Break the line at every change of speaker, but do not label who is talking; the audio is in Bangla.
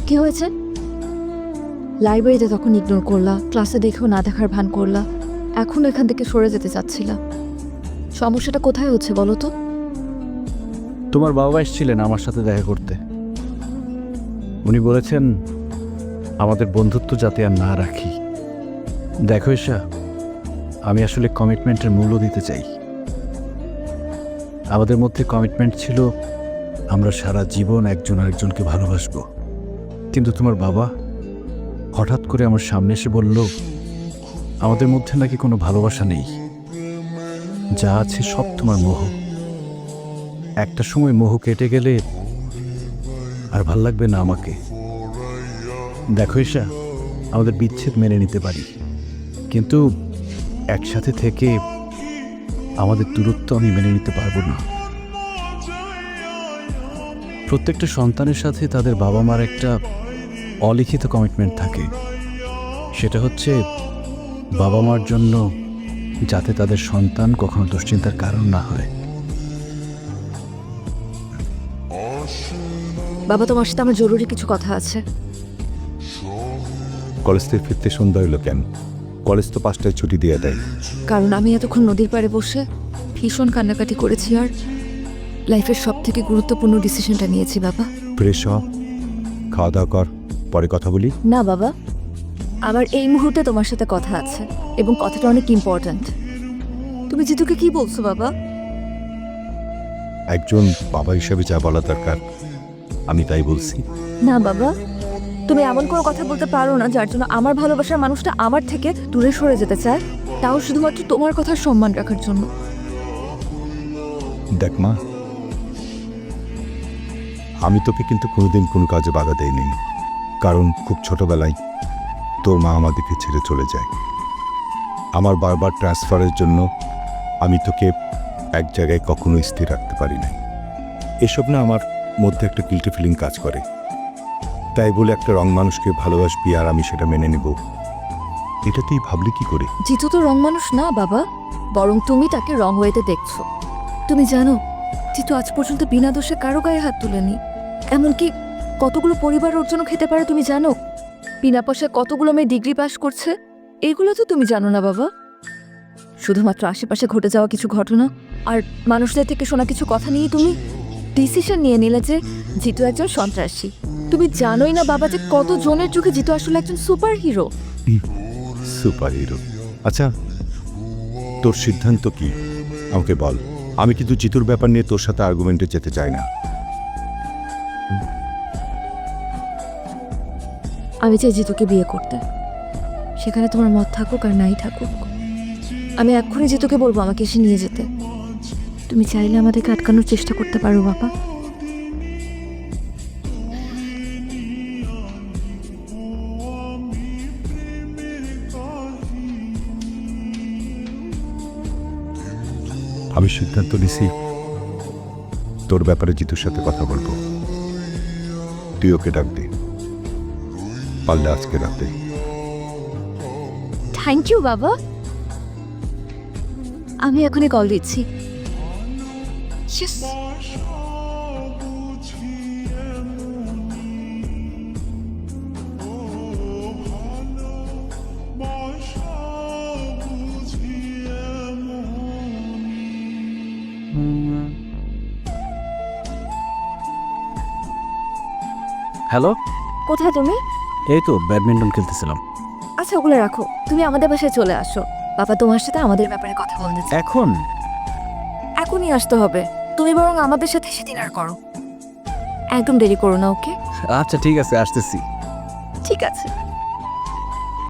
কি হয়েছে? লাইব্রেরিতে তখন ইগনোর করলা, ক্লাসে দেখেও না দেখার ভান করলা, এখন এখান থেকে সরে যেতে চাচ্ছিলা। সমস্যাটা কোথায় হচ্ছে বলো তো?
তোমার বাবা এসেছিলেন আমার সাথে দেখা করতে। উনি বলেছেন আমাদের বন্ধুত্ব যাতে আর না রাখি। দেখো ঈশা, আমি আসলে কমিটমেন্টের মূল্য দিতে চাই। আমাদের মধ্যে কমিটমেন্ট ছিল আমরা সারা জীবন একজন আরেকজনকে ভালোবাসবো। কিন্তু তোমার বাবা হঠাৎ করে আমার সামনে এসে বলল আমাদের মধ্যে নাকি কোনো ভালোবাসা নেই, যা আছে সব তোমার মোহ। একটা সময় মোহ কেটে গেলে আর ভাল লাগবে না আমাকে। দেখো ঈশা, আমাদের বিচ্ছেদ মেনে নিতে পারি, কিন্তু একসাথে থেকে আমাদের দূরত্ব আমি মেনে নিতে পারবো না। প্রত্যেকটা সন্তানের সাথে তাদের বাবা মার একটা অলিখিত কমিটমেন্ট থাকে, সেটা হচ্ছে বাবা মার জন্য যাতে তাদের সন্তান কখনো দুশ্চিন্তার কারণ না হয়।
বাবা, তোমার সাথে আমার জরুরি কিছু কথা আছে।
কলেজ থেকে ফিরতে সন্ধ্যা হইল কেন? কলেজ তো 5টায় ছুটি দিয়ে দেয়।
কারণ আমি এতক্ষণ নদীর পাড়ে বসে ভীষণ কান্নাকাটি করেছি, আর লাইফের সব থেকে গুরুত্বপূর্ণ ডিসিশনটা নিয়েছি বাবা।
ফ্রেশ হ, খাওয়া দাওয়া কর, পরে কথা বলি।
না বাবা, আমার এই মুহূর্তে তোমার সাথে কথা আছে, এবং কথাটা অনেক ইম্পর্ট্যান্ট। তুমি জিতুকে কি বলছো বাবা?
একজন বাবা হিসেবে যা বলা দরকার আমি তাই বলছি।
না বাবা, তুমি এমন কোনো কথা বলতে পারো না যার জন্য আমার ভালোবাসার মানুষটা আমার থেকে দূরে সরে যেতে চায়, তাও শুধুমাত্র তোমার কথার সম্মান রাখার জন্য।
দেখ মা, আমি তোকে কিন্তু কোনোদিন কোনো কাজে বাধা দেইনি, কারণ খুব ছোটবেলায় তোর মা আমাদেরকে ছেড়ে চলে যায়। আমার বারবার ট্রান্সফারের জন্য আমি তোকে এক জায়গায় কখনো স্থির রাখতে পারি নাই। এসব না আমার মধ্যে একটা গিল্টি ফিলিং কাজ করে। তাই বলে একটা রং মানুষকে ভালোবাসবি আর আমি সেটা মেনে নেব, এটা তুই ভাবলি কি করে?
জিতু তো রং মানুষ না বাবা, বরং তুমি তাকে রং ওয়েতে দেখছো। তুমি জানো জিতু আজ পর্যন্ত বিনা দোষে কারো গায়ে হাত তুলেনি, এমনকি কতগুলো পরিবার ওর জন্য খেতে পারে তুমি জানো? বিনা পয়সায় কতগুলো মেয়ে ডিগ্রি পাস করছে, এগুলো তো তুমি জানো না বাবা। শুধুমাত্র আশেপাশে ঘটে যাওয়া কিছু ঘটনা আর মানুষদের থেকে শোনা কিছু কথা নিয়ে তুমি ডিসিশন নিয়ে নিলে যে জিতু একজন সন্ত্রাসী। তুমি জানোই না বাবা যে কত জনের চোখে জিতু আসলে একজন সুপার হিরো।
Super hero? আচ্ছা, তোর সিদ্ধান্ত কি আমাকে বল। আমি কিন্তু জিতুর ব্যাপার নিয়ে তোর সাথে আর্গুমেন্টে যেতে চাই না।
আমি চাই জিতুকে বিয়ে করতে, সেখানে তোমার মত থাকুক আর নাই থাকুক। আমি এক্ষুনি জিতুকে বলবো আমাকে এসে নিয়ে যেতে। তুমি চাইলে আমাদেরকে আটকানোর চেষ্টা করতে পারো বাবা।
আমি সিদ্ধান্ত নিছি, তোর ব্যাপারে জিতুর সাথে কথা বলবো। তুই ওকে ডাক দে, পারলে আজকে রাতে।
থ্যাংক ইউ বাবা, আমি এখনই কল দিচ্ছি। Yes.
হ্যালো,
কোথায় তুমি?
এই তো ব্যাডমিন্টন খেলতেছিলাম।
আচ্ছা ওগুলো রাখো, তুমি আমাদের বাসায় চলে আসো। বাবা তোমার সাথে আমাদের ব্যাপারে কথা বলতে চায়।
এখন?
এখনই আসতে হবে। তুমি বরং আমাদের সাথে এসে ডিনার করো, একদম দেরি করো না। ওকে
আচ্ছা ঠিক আছে, আসতেছি।
ঠিক আছে।